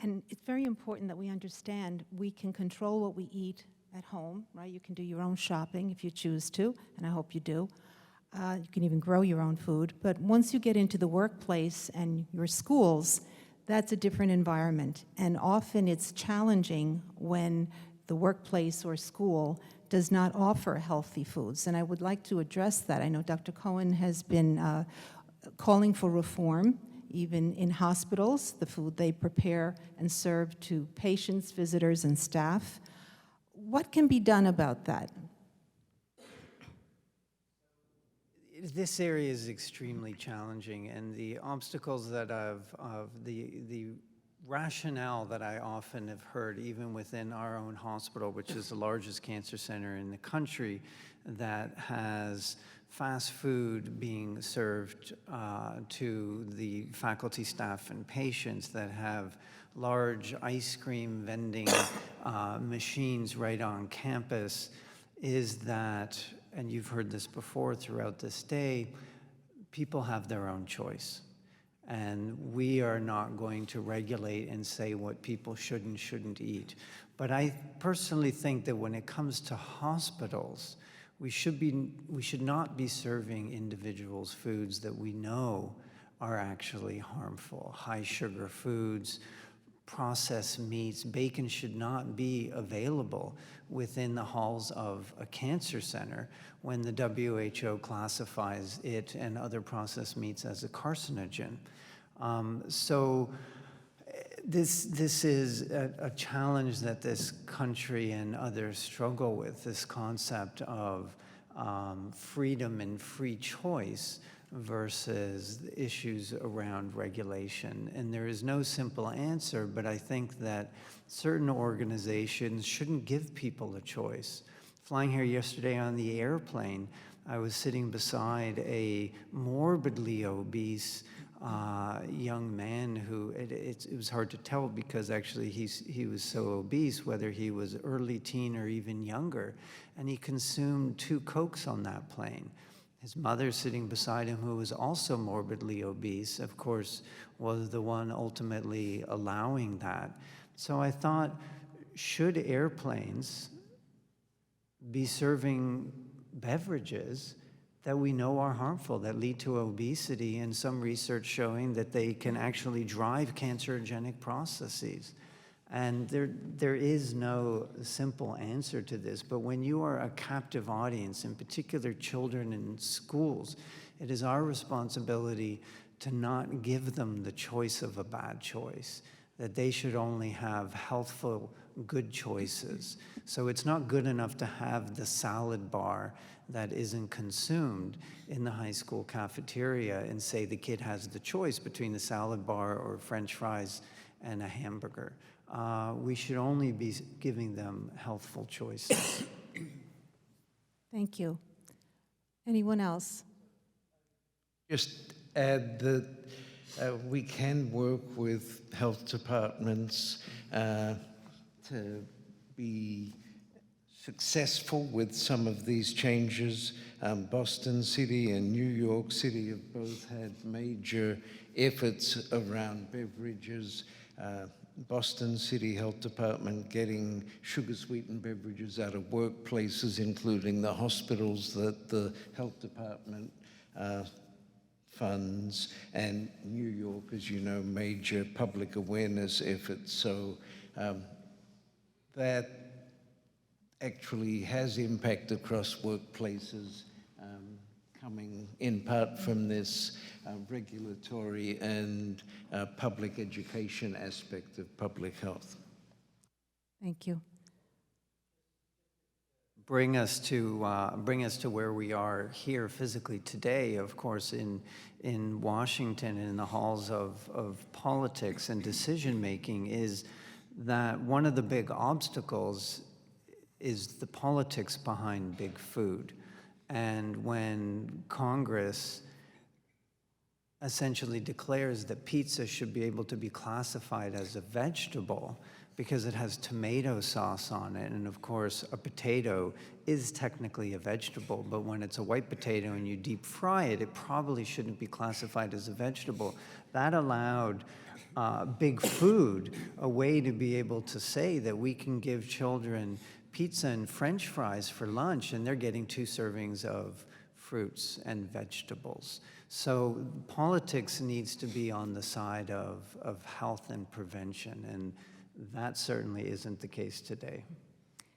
And it's very important that we understand we can control what we eat at home, right? You can do your own shopping if you choose to, and I hope you do. You can even grow your own food. But once you get into the workplace and your schools, that's a different environment. And often it's challenging when the workplace or school does not offer healthy foods. And I would like to address that. I know Dr. Cohen has been calling for reform, even in hospitals, the food they prepare and serve to patients, visitors, and staff. What can be done about that? This area is extremely challenging, and the obstacles that the rationale that I often have heard, even within our own hospital, which is the largest cancer center in the country, that has fast food being served to the faculty, staff, and patients, that have large ice cream vending machines right on campus, is that, and you've heard this before throughout this day, people have their own choice. And we are not going to regulate and say what people should and shouldn't eat. But I personally think that when it comes to hospitals, we should not be serving individuals foods that we know are actually harmful. High sugar foods, processed meats, bacon should not be available within the halls of a cancer center when the WHO classifies it and other processed meats as a carcinogen. So this is a challenge that this country and others struggle with, this concept of freedom and free choice versus issues around regulation. And there is no simple answer, but I think that certain organizations shouldn't give people a choice. Flying here yesterday on the airplane, I was sitting beside a morbidly obese young man who, it was hard to tell because actually he was so obese, whether he was early teen or even younger, and he consumed 2 Cokes on that plane. His mother sitting beside him, who was also morbidly obese, of course, was the one ultimately allowing that. So I thought, should airplanes be serving beverages that we know are harmful, that lead to obesity, and some research showing that they can actually drive cancerogenic processes? And there is no simple answer to this, but when you are a captive audience, in particular children in schools, it is our responsibility to not give them the choice of a bad choice, that they should only have healthful, good choices. So it's not good enough to have the salad bar that isn't consumed in the high school cafeteria and say the kid has the choice between the salad bar or French fries and a hamburger. We should only be giving them healthful choices. Thank you. Anyone else? Just add that we can work with health departments to be successful with some of these changes. Boston City and New York City have both had major efforts around beverages. Boston City Health Department getting sugar-sweetened beverages out of workplaces, including the hospitals that the health department funds, and New York, as you know, major public awareness efforts. So that actually has impact across workplaces, coming in part from this regulatory and public education aspect of public health. Thank you. Bring us to where we are here physically today, of course, in Washington and in the halls of politics and decision making, is that one of the big obstacles is the politics behind big food. And when Congress essentially declares that pizza should be able to be classified as a vegetable because it has tomato sauce on it, and of course a potato is technically a vegetable, but when it's a white potato and you deep fry it, it probably shouldn't be classified as a vegetable. That allowed big food, a way to be able to say that we can give children pizza and French fries for lunch, and they're getting 2 servings of fruits and vegetables. So politics needs to be on the side of health and prevention, and that certainly isn't the case today.